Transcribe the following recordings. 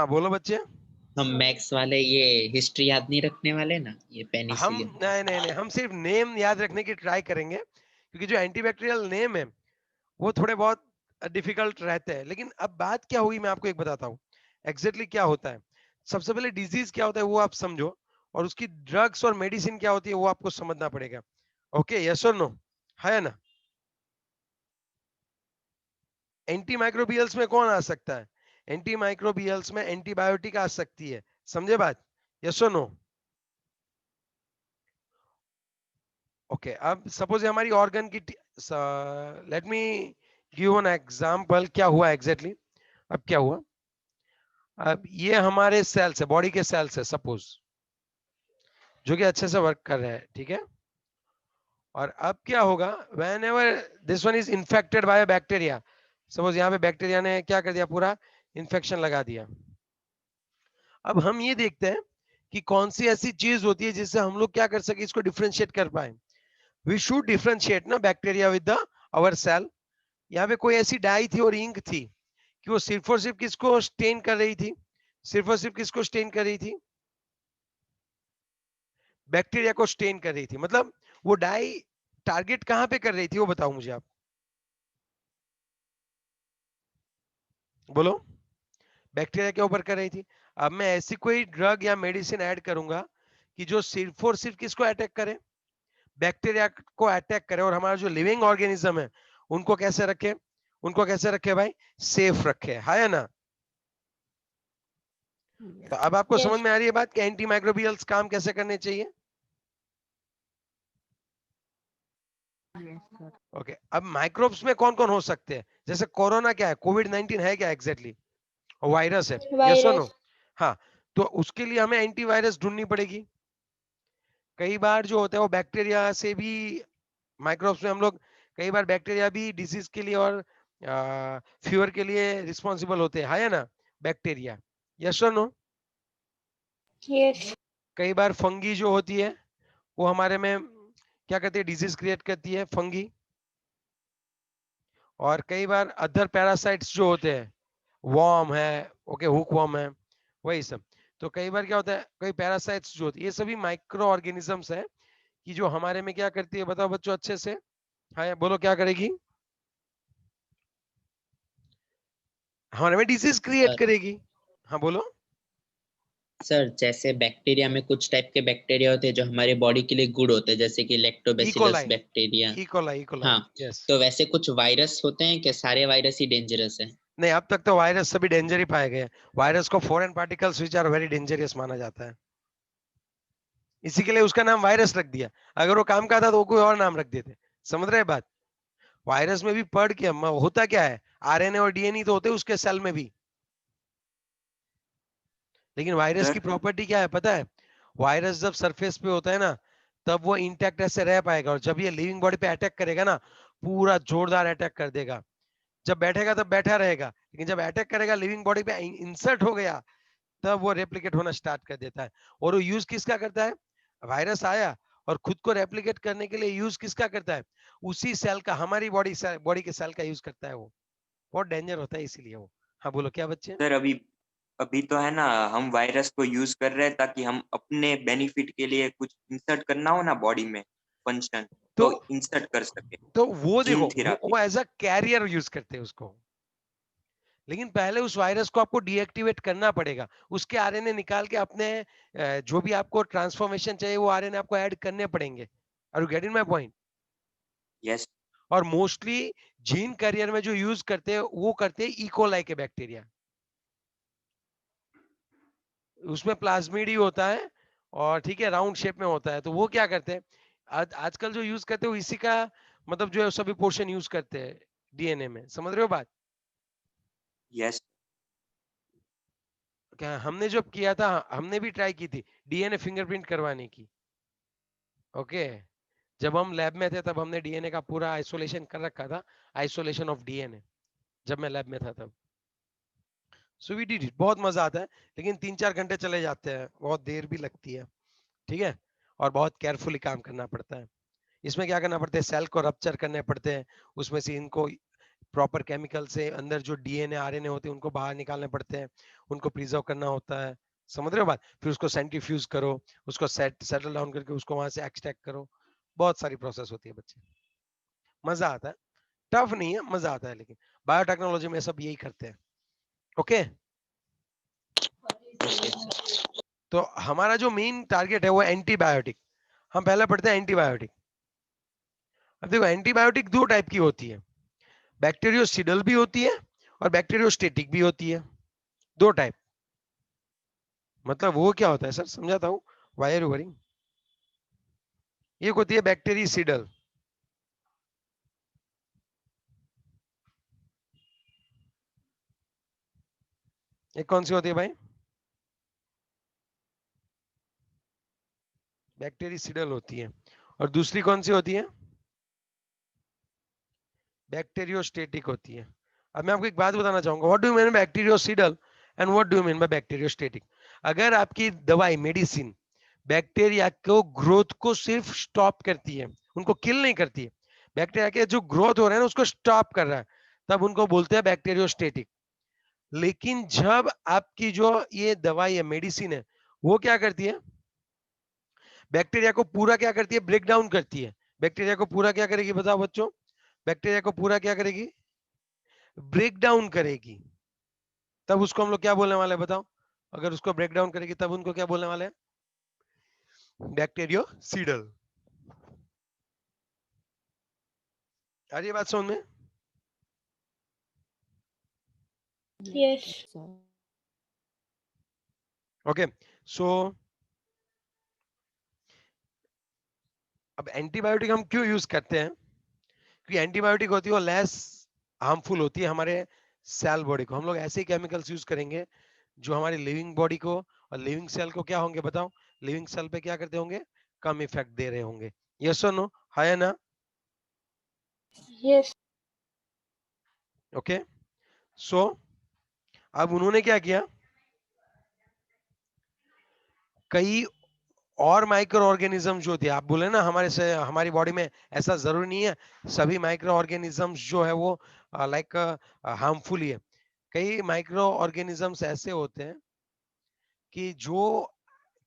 हाँ बोलो बच्चे। हम मैथ्स वाले ये हिस्ट्री याद नहीं रखने वाले ना, ये हम पेनिसिलिन। नहीं नहीं नहीं, हम सिर्फ नेम याद रखने की ट्राई करेंगे, क्योंकि जो एंटीबैक्टीरियल नेम है वो थोड़े बहुत डिफिकल्ट रहते हैं। लेकिन अब बात क्या हुई, मैं आपको एक बताता हूँ एग्जैक्टली क्या होता है। सबसे पहले डिजीज क्या होता है वो आप समझो, और उसकी ड्रग्स और मेडिसिन क्या होती है वो आपको समझना पड़ेगा। ओके, यस और नो, है ना? एंटी माइक्रोबियल्स में कौन आ सकता है? एंटी माइक्रोबियल्स में एंटीबायोटिक आ सकती है, समझे बात? यस और नो? ओके, अब सपोज हमारी ऑर्गन की, let me give an example क्या हुआ एग्जैक्टली exactly? अब क्या हुआ, अब ये हमारे सेल्स है, बॉडी के सेल्स है सपोज, जो कि अच्छे से वर्क कर रहे हैं, ठीक है। और अब क्या होगा, when ever this one is infected by bacteria, suppose यहाँ पे बैक्टीरिया ने क्या कर दिया, पूरा इन्फेक्शन लगा दिया। अब हम ये देखते हैं कि कौन सी ऐसी चीज होती है जिससे हम लोग क्या कर सके, इसको डिफ्रेंशिएट कर पाए। वी शुड डिफ्रेंशिएट ना bacteria with the our cell. यहाँ पे कोई ऐसी डाई थी और इंक थी कि वो सिर्फ और सिर्फ किसको स्टेन कर रही थी, सिर्फ और सिर्फ किसको स्टेन कर रही थी, बैक्टीरिया को स्टेन कर रही थी। मतलब वो डाई टारगेट कहां पे कर रही थी, वो बताओ मुझे आप, बोलो। बैक्टीरिया के ऊपर कर रही थी। अब मैं ऐसी कोई ड्रग या मेडिसिन ऐड करूंगा कि जो सिर्फ और सिर्फ किसको अटैक करे, बैक्टीरिया को अटैक करे, और हमारा जो लिविंग ऑर्गेनिज्म है उनको कैसे रखे, उनको कैसे रखे भाई, सेफ रखे, है ना? तो अब आपको समझ यस में आ रही है बात कि एंटी माइक्रोबियल्स काम कैसे करने चाहिए। सर। ओके, अब माइक्रोब्स में कौन कौन हो सकते हैं, जैसे कोरोना क्या है, कोविड-19 है क्या एग्जैक्टली, वायरस है, यस और नो? वायरस। हाँ, तो उसके लिए हमें एंटीवायरस ढूंढनी पड़ेगी। कई बार जो होता है वो बैक्टीरिया से भी, माइक्रोब्स में हम लोग कई बार बैक्टीरिया भी डिजीज के लिए और फीवर के लिए रिस्पॉन्सिबल होते हैं, है ना, बैक्टीरिया, यस और नो? यस। कई बार फंगी जो होती है वो हमारे में क्या करती है, डिजीज क्रिएट करती है, फंगी। और कई बार अदर पैरासाइट्स जो होते हैं, वॉर्म है, ओके, हुक वॉर्म है, वही सब। तो कई बार क्या होता है, कई पैरासाइट्स जो होती है, ये सभी माइक्रो ऑर्गेनिजम्स है कि जो हमारे में क्या करती है, बताओ बच्चों अच्छे से, हाँ बोलो क्या करेगी, हमारे में डिजीज क्रिएट सर करेगी। हाँ बोलो। सर जैसे बैक्टीरिया में कुछ टाइप के बैक्टीरिया होते हैं जो हमारे बॉडी के लिए गुड होते हैं, जैसे कि लैक्टोबैसिलस इकोलाई, बैक्टीरिया। इकोलाई, हाँ, इकोलाई, यस। तो वैसे कुछ वायरस होते हैं क्या? सारे वायरस ही डेंजरस है? नहीं, अब तक तो वायरस सभी डेंजर ही पाए गए हैं। वायरस को foreign particles which are very dangerous माना जाता है, इसी के लिए उसका नाम वायरस रख दिया। अगर वो काम का था तो वो कोई और नाम रख देते, समझ रहे हैं बात? वायरस में भी पढ़ के होता क्या है, आरएनए और डीएनए तो होते हैं उसके सेल में भी, लेकिन वायरस की सर प्रॉपर्टी क्या है पता है? वायरस जब सरफेस पे होता है ना, तब वो इंटैक्ट ऐसे रह पाएगा, और जब ये लिविंग बॉडी पे अटैक करेगा ना, पूरा जोरदार अटैक कर देगा। जब बैठेगा तब बैठा रहेगा, लेकिन जब अटैक करेगा, लिविंग बॉडी पे इंसर्ट हो गया, तब वो रेप्लिकेट होना स्टार्ट कर देता है। और वो यूज किसका करता है, वायरस आया और खुद को रेप्लिकेट करने के लिए यूज किसका करता है, उसी सेल का, हमारी बॉडी के सेल का यूज करता है वो। बहुत डेंजर होता है इसीलिए वो। हाँ बोलो क्या बच्चे। सर अभी अभी तो है ना, हम वायरस को यूज कर रहे हैं ताकि हम अपने बेनिफिट के लिए कुछ इंसर्ट करना हो ना बॉडी में, फंक्शन, तो तो इंसर्ट कर सके। वो जीन देखो, थेरापी। वो एज अ कैरियर यूज करते हैं उसको, लेकिन पहले उस वायरस को आपको डीएक्टिवेट करना पड़ेगा, उसके आरएनए निकाल के अपने जो भी आपको ट्रांसफॉर्मेशन चाहिए वो आरएनए आपको ऐड करने पड़ेंगे। Are you getting my point? Yes. और मोस्टली जीन करियर में जो यूज करते हैं वो करते हैं इकोलाई के बैक्टीरिया, उसमें प्लाज्मिड ही होता है, और ठीक है राउंड शेप में होता है। तो वो क्या करते हैं, आजकल जो यूज करते हैं वो इसी का, मतलब जो है सभी पोर्शन यूज करते हैं डीएनए में, समझ रहे हो बात? यस। क्या हमने जब किया था, हमने भी ट्राई की थी डीएनए फिंगरप्रिंट करवाने की, ओके। जब हम लैब में थे तब हमने डीएनए का पूरा आइसोलेशन कर रखा था, आइसोलेशन ऑफ डीएनए, जब मैं लैब में था तब। सो वी डिड इट, बहुत मजा आता है, लेकिन 3-4 घंटे चले जाते हैं, बहुत देर भी लगती है, ठीक है। और बहुत केयरफुली काम करना पड़ता है। इसमें क्या करना पड़ता है, सेल को रप्चर करने पड़ते हैं, उसमें से इनको प्रॉपर केमिकल से अंदर जो डीएनए आरएनए होते हैं उनको बाहर निकालने पड़ते हैं, उनको प्रिजर्व करना होता है, समझ रहे हो बात? फिर उसको सेंट्रीफ्यूज करो, उसको सेटल डाउन करके उसको वहां से एक्सट्रैक्ट करो, बहुत सारी प्रोसेस होती है बच्चे। मजा आता है, टफ नहीं है, मजा आता है, लेकिन बायोटेक्नोलॉजी में सब यही करते हैं। ओके, तो हमारा जो मेन टारगेट है वो एंटीबायोटिक। हम पहले पढ़ते हैं एंटीबायोटिक। अब देखो एंटीबायोटिक दो टाइप की होती है, बैक्टीरियोसिडल भी होती है और बैक्टीरियोस्टेटिक भी होती है, दो टाइप। मतलब वो क्या होता है सर, समझाता हूँ। Why are you worrying? एक होती है बैक्टीरियोसिडल, एक कौन सी होती है भाई? बैक्टीरियोसिडल होती है, और दूसरी कौन सी होती है? बैक्टीरियोस्टेटिक होती है। अब मैं आपको एक बात बताना चाहूंगा, what do you mean bactericidal and what do you mean bye bacteriostatic? अगर आपकी दवाई मेडिसिन बैक्टीरिया को ग्रोथ को सिर्फ स्टॉप करती है, उनको किल नहीं करती है, बैक्टीरिया के जो ग्रोथ हो रहा है ना उसको स्टॉप कर रहा है, तब उनको बोलते हैं बैक्टीरियोस्टेटिक। लेकिन जब आपकी जो ये दवाई है मेडिसिन है, वो क्या करती है, बैक्टीरिया को पूरा क्या करती है, ब्रेक डाउन करती है। बैक्टीरिया को पूरा क्या करेगी बताओ बच्चों? बैक्टीरिया को पूरा क्या करेगी, ब्रेक डाउन करेगी। तब उसको हम लोग क्या बोलने वाले हैं बताओ? अगर उसको ब्रेक डाउन करेगी तब उनको क्या बोलने वाले हैं? बैक्टीरियोसिडल। आ रही है बात समझ में? Yes. ओके, सो अब एंटीबायोटिक हम क्यों यूज करते हैं? क्योंकि एंटीबायोटिक होती है वो लेस हार्मफुल होती है हमारे सेल बॉडी को। हम लोग ऐसे केमिकल्स यूज करेंगे जो हमारी लिविंग बॉडी को और लिविंग सेल को क्या होंगे बताओ? लिविंग सेल पे क्या करते होंगे? कम इफेक्ट दे रहे होंगे। यस और नो? हाँ या ना? Yes. ओके, सो अब उन्होंने क्या किया, कई और माइक्रो ऑर्गेनिज्म जो थे, आप बोले ना हमारे से हमारी बॉडी में, ऐसा जरूरी नहीं है सभी माइक्रो ऑर्गेनिजम्स जो है वो लाइक हार्मफुल ही है। कई माइक्रो ऑर्गेनिजम्स ऐसे होते हैं कि जो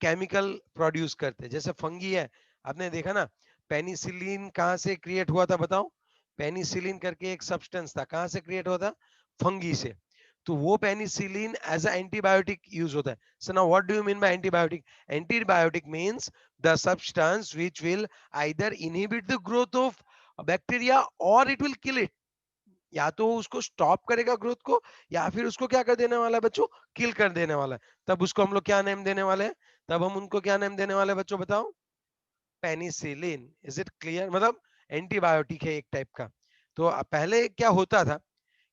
केमिकल प्रोड्यूस करते हैं, जैसे फंगी है। आपने देखा ना पेनिसिलिन कहाँ से क्रिएट हुआ था बताओ? पेनिसिलिन करके एक सब्सटेंस था, कहाँ से क्रिएट हुआ था? फंगी से। तो वो penicillin as a antibiotic use होता है। So now what do you mean by antibiotic? Antibiotic means the substance which will either inhibit the growth of bacteria और इट विल किल इट। या तो उसको स्टॉप करेगा ग्रोथ को, या फिर उसको क्या कर देने वाला है बच्चों? किल कर देने वाला है। तब उसको हम लोग क्या नेम देने वाले हैं? तब हम उनको क्या नेम देने वाले हैं बच्चों बताओ? पेनिसिलिन। Is it clear? मतलब एंटीबायोटिक है एक टाइप का। तो पहले क्या होता था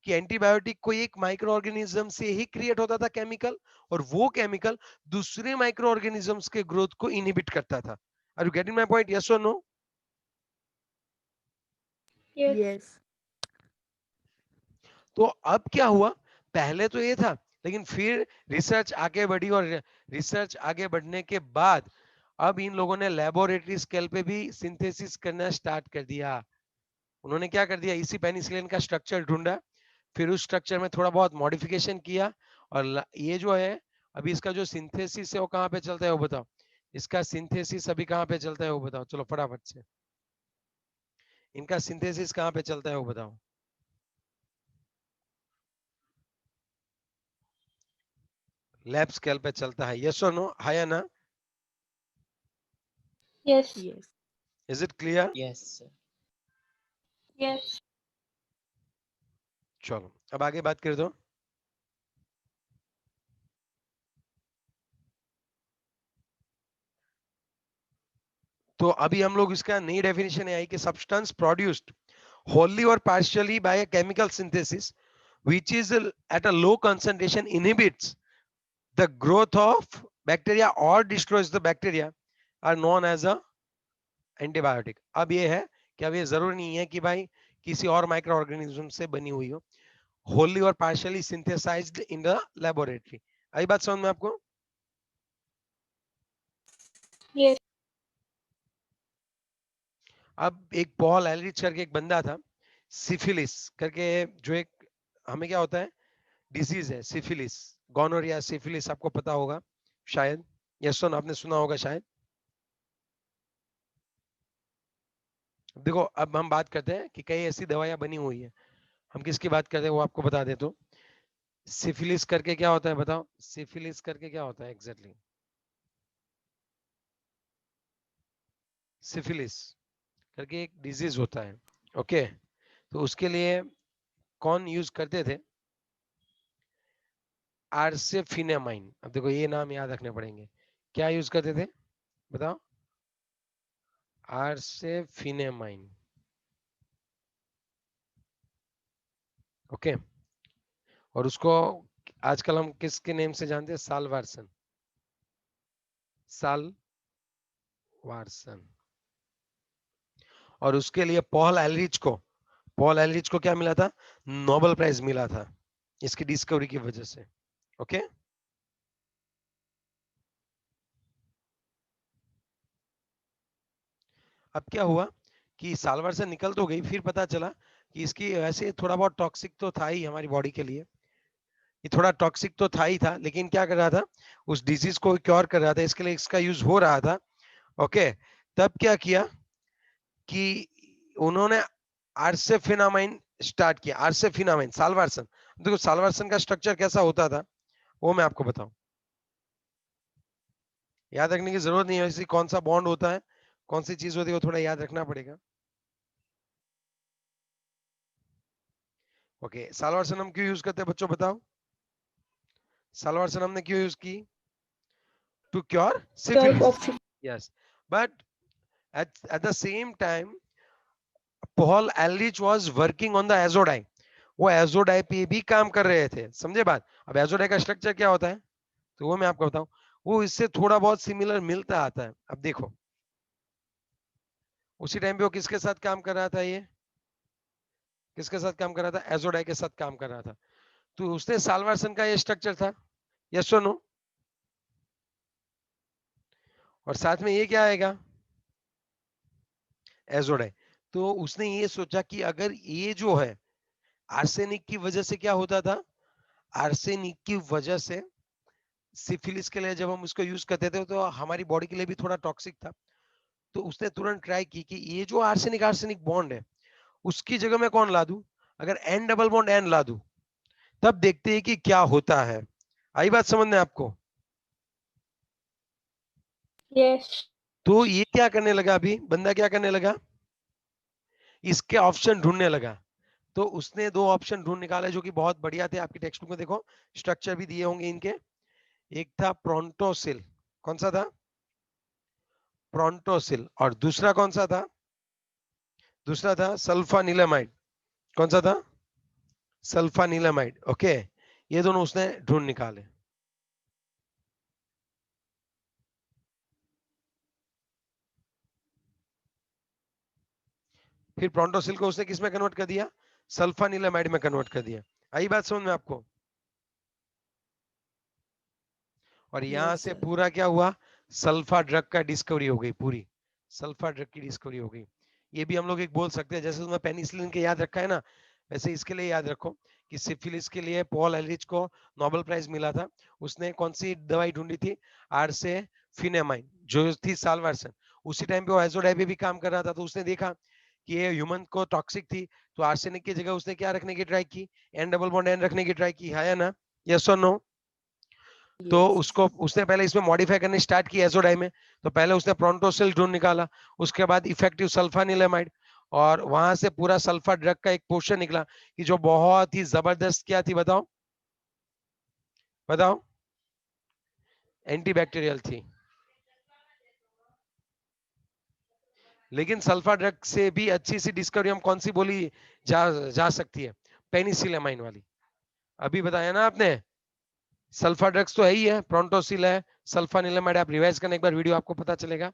कि एंटीबायोटिक कोई एक माइक्रो ऑर्गेनिज्म से ही क्रिएट होता था केमिकल, और वो केमिकल दूसरे माइक्रो ऑर्गेनिजम्स के ग्रोथ को इनहिबिट करता था। Are you getting my point? Yes और नो? Yes. Yes. तो अब क्या हुआ, पहले तो ये था, लेकिन फिर रिसर्च आगे बढ़ी, और रिसर्च आगे बढ़ने के बाद अब इन लोगों ने लेबोरेटरी स्केल पे भी सिंथेसिस करना स्टार्ट कर दिया। उन्होंने क्या कर दिया, इसी पेनिसिलिन का स्ट्रक्चर ढूंढा, फिर उस स्ट्रक्चर में थोड़ा बहुत मॉडिफिकेशन किया, और ये जो है अभी इसका जो सिंथेसिस है वो कहाँ पे चलता है वो बताओ? इसका सिंथेसिस अभी कहाँ पे चलता है वो बताओ? चलो फटाफट से, इनका सिंथेसिस कहाँ पे चलता है वो बताओ? लैब स्केल पे चलता है। यस और नो? हाँ या ना? Yes. Yes. Is it clear? Yes sir. Yes. चलो अब आगे बात कर दो। तो अभी हम लोग इसका नई डेफिनेशन है आई कि substance produced wholly or partially by a chemical synthesis which is at a low concentration inhibits the growth of bacteria or destroys the bacteria are known as a antibiotic। अब ये है कि अब ये जरूरी नहीं है कि भाई किसी और माइक्रो ऑर्गेनिज्म से बनी हुई हो, wholly और partially synthesized in the laboratory। आई बात समझ में आपको? Yes. अब एक पॉल एलरिच करके एक बंदा था, सिफिलिस करके जो एक हमें क्या होता है डिजीज है सिफिलिस, गोनोरिया सिफिलिस आपको पता होगा शायद, यस और आपने सुना होगा शायद। देखो अब हम बात करते हैं कि कई ऐसी दवाइयां बनी हुई है, हम किसकी बात करते हैं वो आपको बता दे। तो सिफिलिस करके क्या होता है बताओ, सिफिलिस करके क्या होता है एग्जैक्टली? सिफिलिस करके एक डिजीज होता है, ओके। तो उसके लिए कौन यूज करते थे? आर्सेफिनामाइन। अब देखो ये नाम याद रखने पड़ेंगे, क्या यूज करते थे बताओ? आर्सेफिनामाइन, ओके। और उसको आजकल हम किसके नेम से जानते हैं? सालवारसन, सालवारसन। और उसके लिए पॉल एलरिच को क्या मिला था? नोबेल प्राइज मिला था इसकी डिस्कवरी की वजह से, ओके। अब क्या हुआ कि सालवारसन निकल तो गई, फिर पता चला कि इसकी वैसे थोड़ा बहुत टॉक्सिक तो था ही हमारी बॉडी के लिए, ये थोड़ा टॉक्सिक तो था ही था, लेकिन क्या कर रहा था उस डिजीज को क्योर कर रहा था, इसके लिए इसका यूज हो रहा था, ओके। तब क्या किया कि उन्होंने आर्सेफिनामाइन स्टार्ट किया, आर्सेफिनामाइन सालवारसन। देखो सालवारसन का स्ट्रक्चर कैसा होता था वो मैं आपको बताऊं, याद रखने की जरूरत नहीं है, इसी कौन सा बॉन्ड होता है, कौन सी चीज होती है वो थोड़ा याद रखना पड़ेगा, ओके। सालवारसन हम क्यों यूज करते हैं बच्चों बताओ? सालवारसन हमने क्यों यूज की? To cure syphilis, yes. But at the same time Paul Ehrlich was working on the azo dye, वो एजोडाई पे भी काम कर रहे थे, समझे बात? अब एजोडाई का स्ट्रक्चर क्या होता है तो वो मैं आपको बताऊं, वो इससे थोड़ा बहुत सिमिलर मिलता आता है। अब देखो उसी टाइम पे वो किसके साथ काम कर रहा था, ये किसके साथ काम कर रहा था? एजोडाई के साथ काम कर रहा था। तो उसने सालवारसन का ये स्ट्रक्चर था, यस और नो? और साथ में ये क्या आएगा? एजोडाई। तो उसने ये सोचा कि अगर ये जो है आर्सेनिक की वजह से क्या होता था, आर्सेनिक की वजह से सिफिलिस के लिए जब हम उसको यूज करते थे तो हमारी बॉडी के लिए भी थोड़ा टॉक्सिक था। तो उसने तुरंत ट्राई की कि ये जो आर्सेनिक आर्सेनिक बॉन्ड है उसकी जगह मैं कौन ला दूं, अगर एन डबल बॉन्ड एन ला दूं, तब देखते हैं कि क्या होता है। आई बात समझ में आपको? Yes. तो ये क्या करने लगा, अभी बंदा क्या करने लगा, इसके ऑप्शन ढूंढने लगा। तो उसने दो ऑप्शन ढूंढ निकाले जो कि बहुत बढ़िया थे, आपकी टेक्स्ट बुक में देखो स्ट्रक्चर भी दिए होंगे इनके। एक था प्रोंटोसिल, कौन सा था? प्रोंटोसिल। और दूसरा कौन सा था? दूसरा था सल्फानिलामाइड, कौन सा था? सल्फानिलामाइड, ओके। ये दोनों उसने ढूंढ निकाले। फिर प्रोंटोसिल को उसने किस में कन्वर्ट कर दिया? सल्फानिलामाइड में कन्वर्ट कर दिया। आई बात समझ में आपको? और यहां यस से सर। पूरा क्या हुआ, सल्फा ड्रग का डिस्कवरी हो गई, पूरी सल्फा ड्रग की डिस्कवरी हो गई। ये भी हम लोग एक बोल सकते हैं, जैसे तुमने पेनिसिलिन के याद रखा है ना, वैसे इसके लिए याद रखो कि सिफिलिस के लिए पॉल एलरिच को नोबेल प्राइज मिला था। उसने कौन सी दवाई ढूंढी थी? आर्सेफिनामाइन, जो थी सालवारसन। उसी टाइम पे वो एजोडाई पे भी काम कर रहा था, तो उसने देखा कि ये ह्यूमन को टॉक्सिक थी, तो आर्सेनिक की जगह उसने क्या रखने की ट्राई की? एन डबल बॉन्ड एन रखने की ट्राई की, है या ना? यस और नो? तो यस। उसको उसने पहले इसमें मॉडिफाई करने स्टार्ट की एजोडाई में। तो पहले उसने प्रोंटोसिल ढूंढ निकाला, उसके बाद इफेक्टिव सल्फानिलामाइड, और वहां से पूरा सल्फा ड्रग का एक पोर्शन निकला कि जो बहुत ही जबरदस्त क्या थी बताओ? बताओ? एंटीबैक्टीरियल थी। लेकिन सल्फा ड्रग से भी अच्छी सी डिस्कवरी हम कौन सी बोली जा सकती है? पेनिसिलामाइन वाली। अभी बताया ना आपने, सल्फा ड्रग्स तो है ही है, प्रोंटोसिल है, सल्फानिलामाइड। आप रिवाइज करने एक बार वीडियो आपको पता चलेगा।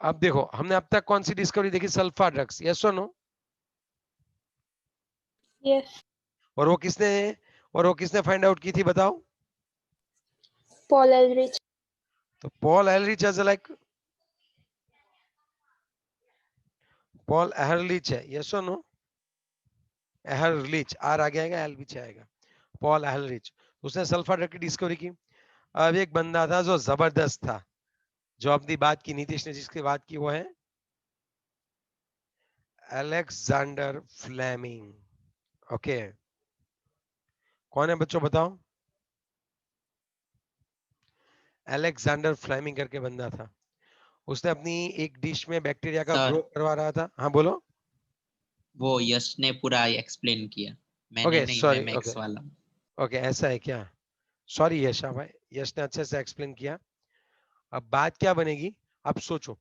अब देखो हमने अब तक कौन सी डिस्कवरी देखी? सल्फा ड्रग्स, यस और नो? Yes. और वो किसने फाइंड आउट की थी बताओ? Paul Ehrlich. तो पॉल एहरलिच एज लाइक, पॉल एहरलिच है, यस और नो? एहरलिच, आर आगे आएगा, एल पीछे आएगा, पॉल एहरलिच। उसने सल्फर ड्रग की डिस्कवरी की। अब एक बंदा था जो जबरदस्त था, जो अपनी बात की, नीतीश ने जिसकी बात की, वो है अलेक्जेंडर फ्लेमिंग। ओके, कौन है बच्चों बताओ? अलेक्जेंडर फ्लेमिंग करके बंदा था। उसने अपनी एक डिश में बैक्टीरिया का सर ग्रो करवा रहा था। हाँ बोलो। वो यश ने पूरा एक्सप्लेन किया, मैंने ओके नहीं, मैं सॉरी, ओके मैक्स वाला। ओके, ऐसा है क्या? सॉरी यश, हाँ भाई, यश ने अच्छे से एक्सप्लेन किया। अब बात क्या बनेगी, अब सोचो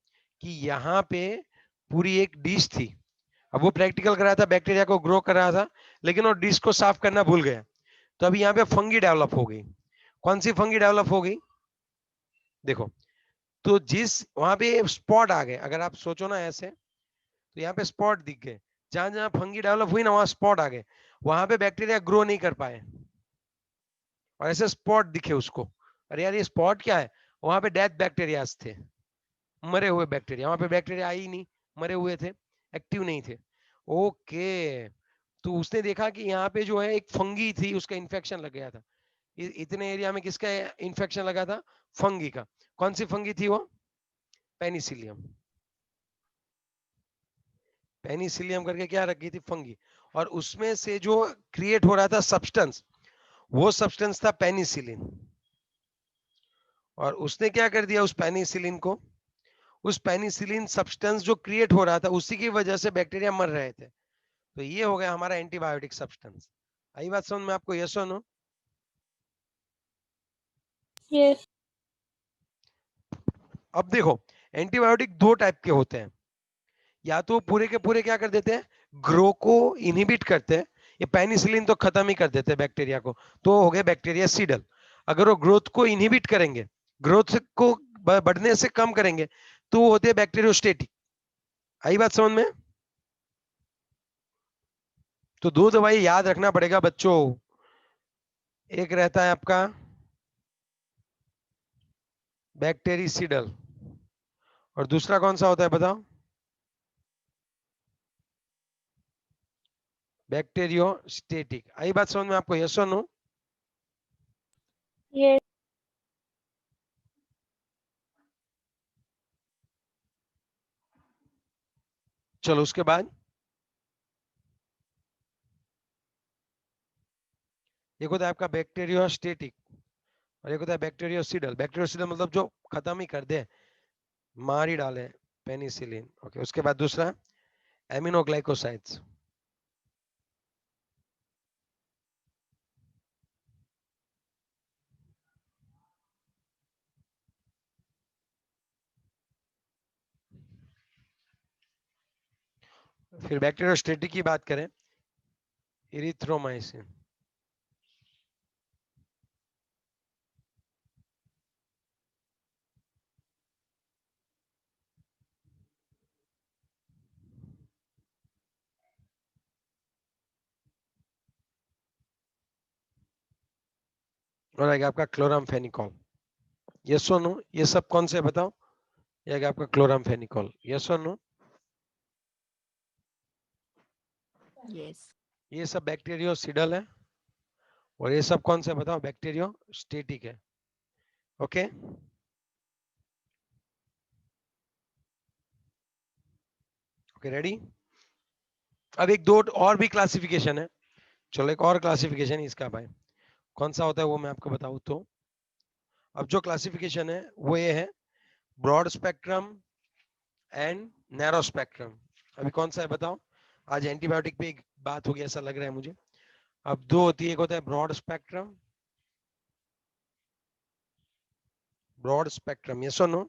कि यहाँ पे पूरी एक डिश थी। अब वो प्रैक्टिकल कर रहा था, बैक्टीरिया को ग्रो कर रहा था, लेकिन वो डिश को साफ करना भूल गया। तो अभी यहाँ पे फंगी डेवलप हो गई। कौन सी फंगी डेवलप हो गई? देखो, तो जिस वहां पे स्पॉट आ गए, अगर आप सोचो ना ऐसे, तो यहाँ पे स्पॉट दिख गए। जहां जहां फंगी डेवलप हुई ना, वहां स्पॉट आ गए। वहां पे बैक्टीरिया ग्रो नहीं कर पाए, और ऐसे स्पॉट दिखे उसको। अरे यार ये स्पॉट क्या है? वहां पे डेथ बैक्टीरिया थे, मरे हुए बैक्टीरिया। वहां पे बैक्टीरिया आई ही नहीं, मरे हुए थे, एक्टिव नहीं थे। ओके, तो उसने देखा कि यहाँ पे जो है एक फंगी थी, उसका इन्फेक्शन लग गया था। इतने एरिया में किसका इन्फेक्शन लगा था? फंगी का। कौन सी फंगी थी वो? पेनिसिलियम। पेनिसिलियम करके क्या रखी थी? फंगी। और उसमें से जो क्रिएट हो रहा था सब्सटेंस, वो सब्सटेंस था पेनिसिलिन। और उसने क्या कर दिया उस पेनिसिलिन को, उस पेनिसिलिन सब्सटेंस जो क्रिएट हो रहा था, उसी की वजह से बैक्टीरिया मर रहे थे। तो ये हो गया हमारा एंटीबायोटिक सब्सटेंस। आई बात समझ में आपको? यस और नो? Yes. अब देखो, एंटीबायोटिक दो टाइप के होते हैं। या तो पूरे के पूरे क्या कर देते हैं, ग्रो को इनहिबिट करते हैं। ये पेनिसिलिन तो खत्म ही कर देते हैं बैक्टीरिया को, तो हो गए बैक्टीरिया सीडल। अगर वो ग्रोथ को इनहिबिट करेंगे, ग्रोथ को बढ़ने से कम करेंगे, तो वो होते हैं बैक्टीरियोस्टेटिक। आई बात समझ में? तो दो दवाई याद रखना पड़ेगा बच्चों। एक रहता है आपका बैक्टीरिसीडल, और दूसरा कौन सा होता है बताओ? बैक्टीरियोस्टेटिक। आई बात समझ में आपको? यस और नो? Yes. चलो उसके बाद एक होता है आपका बैक्टीरियोस्टेटिक, और एक होता है बैक्टीरियोसिडल। बैक्टीरियोसिडल मतलब जो खत्म ही कर दे, मार ही डाले, पेनिसिलिन। ओके, उसके बाद दूसरा एमिनोग्लाइकोसाइड्स। फिर बैक्टीरियोस्टेटिक की बात करें, इरिथ्रोमाइसिन। और आएगा आपका क्लोरामफेनिकॉल। यस और नो? ये सब कौन से बताओ? ये आएगा आपका क्लोरामफेनिकॉल। यस और नो? Yes. ये सब बैक्टीरियोसिडल है, और ये सब कौन से बताओ? बैक्टीरियोस्टेटिक है। Okay, okay ready? अब एक दो और भी क्लासिफिकेशन है। चलो एक और क्लासिफिकेशन इसका भाई, कौन सा होता है वो मैं आपको बताऊं तो। अब जो क्लासिफिकेशन है वो ये है, broad spectrum and narrow spectrum. अभी कौन सा है बताओ? आज एंटीबायोटिक पे एक बात होगी ऐसा लग रहा है मुझे। अब दो होती है, एक होता है broad spectrum, broad spectrum, yes और नो?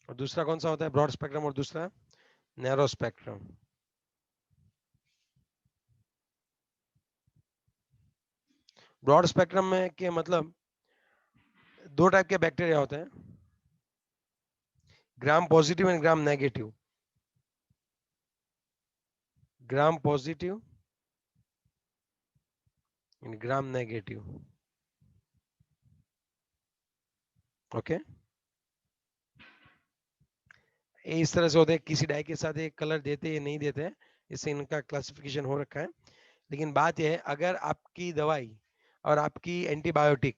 और दूसरा कौन सा होता है? ब्रॉड स्पेक्ट्रम और दूसरा नैरो स्पेक्ट्रम। ब्रॉड स्पेक्ट्रम में के मतलब दो टाइप के बैक्टीरिया होते हैं, gram positive and gram negative. Gram positive and gram negative. Okay, ये इस तरह से होते हैं, किसी डाई के साथ एक कलर देते या नहीं देते हैं, इससे इनका क्लासिफिकेशन हो रखा है। लेकिन बात यह है, अगर आपकी दवाई और आपकी एंटीबायोटिक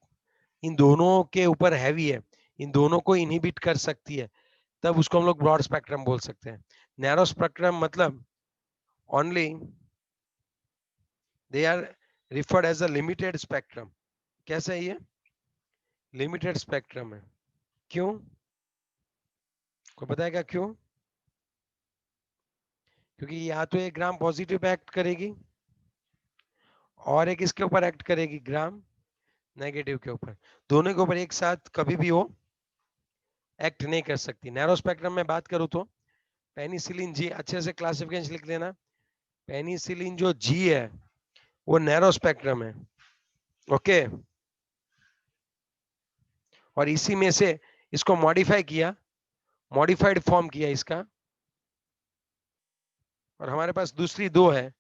इन दोनों के ऊपर हैवी है, इन दोनों को इनहिबिट कर सकती है, तब उसको हम लोग ब्रॉड स्पेक्ट्रम बोल सकते हैं। नैरो स्पेक्ट्रम मतलब only they are referred as a limited spectrum. कैसे है ये? लिमिटेड स्पेक्ट्रम है। क्यों? को बताएगा क्यों? क्योंकि या तो एक ग्राम पॉजिटिव पे एक्ट करेगी और एक इसके ऊपर एक्ट करेगी ग्राम नेगेटिव के ऊपर, दोनों के ऊपर एक साथ कभी भी वो एक्ट नहीं कर सकती। नैरो स्पेक्ट्रम में बात करूं तो पेनिसिलिन जी, अच्छे से क्लासिफिकेशन लिख लेना, पेनिसिलिन जो जी है वो नैरो स्पेक्ट्रम है, ओके। और इसी में से इसको मॉडिफाई किया, मॉडिफाइड फॉर्म किया इसका, और हमारे पास दूसरी दो है,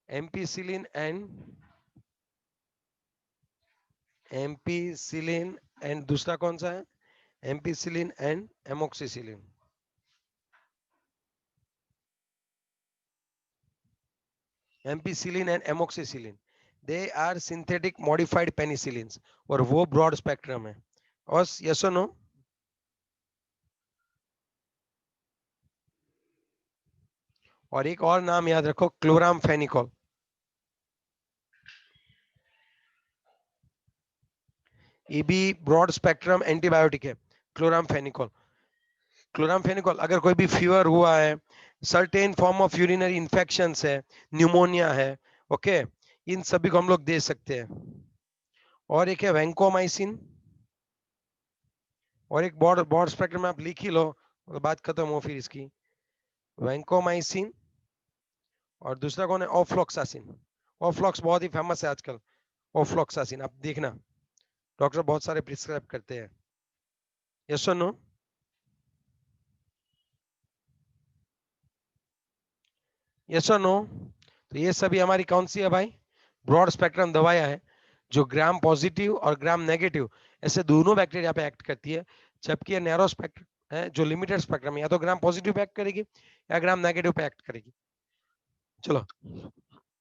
एम्पीसिलिन एंड दूसरा कौन सा है? Ampicillin and amoxicillin. Ampicillin and amoxicillin, they are synthetic modified penicillins, और वो ब्रॉड स्पेक्ट्रम है। और यस और नो? और एक और नाम याद रखो, क्लोरामफेनिकोल। ये भी ब्रॉड स्पेक्ट्रम एंटीबायोटिक है, क्लोरामफेनिकोल। क्लोरामफेनिकोल अगर कोई भी फीवर हुआ है, certain form of urinary infections है, न्यूमोनिया है, ओके, इन सभी को हम लोग दे सकते हैं। और एक है वैंकोमाइसिन, और एक ब्रॉड स्पेक्ट्रम में आप लिख ही लो तो बात खत्म हो फिर इसकी। वैंकोमाइसिन और दूसरा कौन है? ऑफ्लॉक्सासिन। ऑफ्लॉक्स बहुत ही फेमस है आजकल, ऑफ्लॉक्सासिन आप देखना डॉक्टर बहुत सारे प्रिस्क्राइब करते हैं। यस और नो? यस और नो? तो ये सभी हमारी कौन सी है भाई? ब्रॉड स्पेक्ट्रम दवाइयां हैं जो ग्राम पॉजिटिव और ग्राम नेगेटिव ऐसे दोनों बैक्टीरिया पे एक्ट करती है। जबकि ये नैरो स्पेक्ट्रम है जो लिमिटेड स्पेक्ट्रम है, या तो ग्राम पॉजिटिव पे एक्ट करेगी या ग्राम नेगेटिव पे एक्ट करेगी। चलो,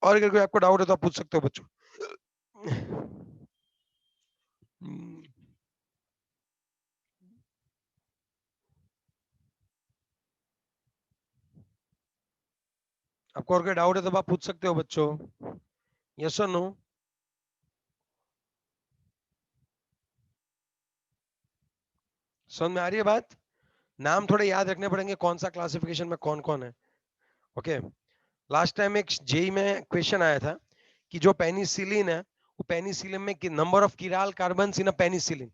और अगर कोई आपको डाउट है तो आप पूछ सकते हो बच्चों। आपको और कोई डाउट है तो आप पूछ सकते हो बच्चों। यस और नो? समझ में आ रही है बात? नाम थोड़े याद रखने पड़ेंगे, कौन सा क्लासिफिकेशन में कौन कौन है, ओके। लास्ट टाइम एक जेई में क्वेश्चन आया था कि जो पेनिसिलिन है, वो पेनिसिलिन में number of chiral carbon in a penicillin.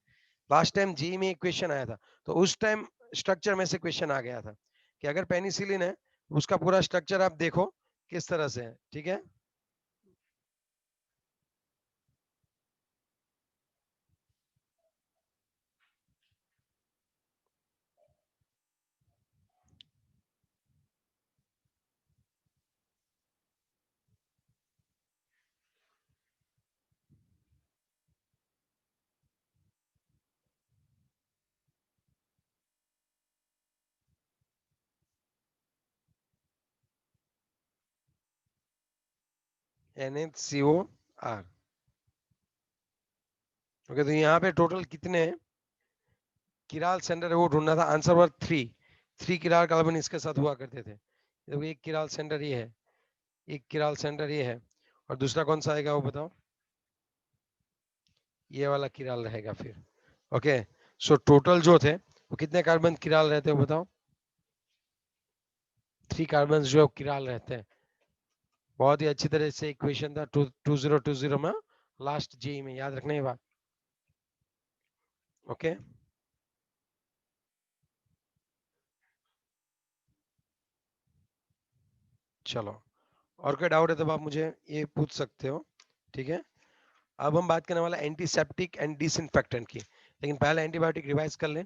Last time JEE में एक क्वेश्चन आया था, तो उस टाइम स्ट्रक्चर में से क्वेश्चन आ गया था कि अगर पेनिसिलिन है उसका पूरा स्ट्रक्चर आप देखो किस तरह से है, ठीक है। NHCOR, okay. तो यहाँ पे टोटल कितने किराल सेंटर है वो ढूंढना था। आंसर वर 3 किराल कार्बन इसके साथ हुआ करते थे। देखो एक किराल सेंटर ये है, एक किराल सेंटर ये है, और दूसरा कौन सा आएगा वो बताओ? ये वाला किराल रहेगा फिर, ओके। सो टोटल जो थे वो कितने कार्बन किराल रहते हैं बताओ? 3 कार्बन जो किराल रहते हैं। बहुत ही अच्छी तरह से इक्वेशन था 2020 में, लास्ट जेई में, याद रखने की बात, ओके। चलो, और कोई डाउट है तो आप मुझे ये पूछ सकते हो, ठीक है। अब हम बात करने वाला एंटीसेप्टिक एंड डिसइंफेक्टेंट की, लेकिन पहले एंटीबायोटिक रिवाइज कर लें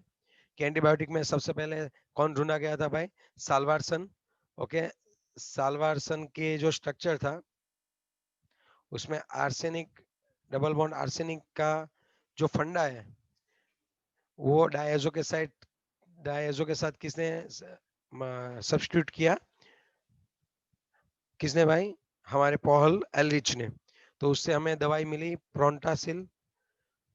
कि एंटीबायोटिक में सबसे पहले कौन ढूंढा गया था भाई? साल्वारसन, ओके। साल्वारसन के जो स्ट्रक्चर था उसमें आर्सेनिक, डबल बॉन्ड आर्सेनिक का जो फंडा है वो डायजो के साथ किसने सब्स्टिट्यूट किया, किसने भाई, हमारे पॉल एलरिच ने। तो उससे हमें दवाई मिली प्रोंटासिल,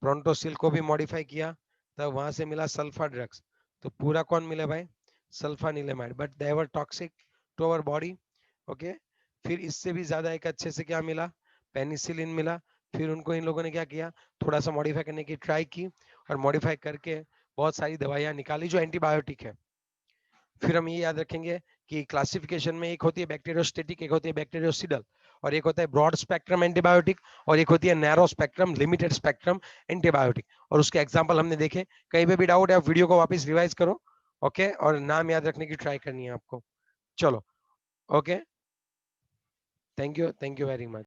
प्रोंटोसिल को भी मॉडिफाई किया, तब वहां से मिला सल्फा ड्रग्स। तो पूरा कौन मिले भाई, sulphanilamide, but they were toxic to our body. Okay, फिर इससे भी ज्यादा एक अच्छे से क्या मिला, पेनिसिलिन मिला। फिर उनको इन लोगों ने क्या किया, थोड़ा सा मॉडिफाई करने की ट्राई की, और मॉडिफाई करके बहुत सारी दवाइयां निकाली जो एंटीबायोटिक है। फिर हम ये याद रखेंगे कि क्लासिफिकेशन में एक होती है बैक्टीरियोस्टेटिक, एक होती है बैक्टीरियोसिडल, और एक होता है ब्रॉड स्पेक्ट्रम एंटीबायोटिक, और एक होती है narrow spectrum limited spectrum antibiotic. और उसके एग्जांपल हमने देखे। कहीं पे भी डाउट है आप वीडियो को वापस रिवाइज करो, ओके, और नाम याद रखने की ट्राई करनी है आपको। चलो, okay, thank you very much.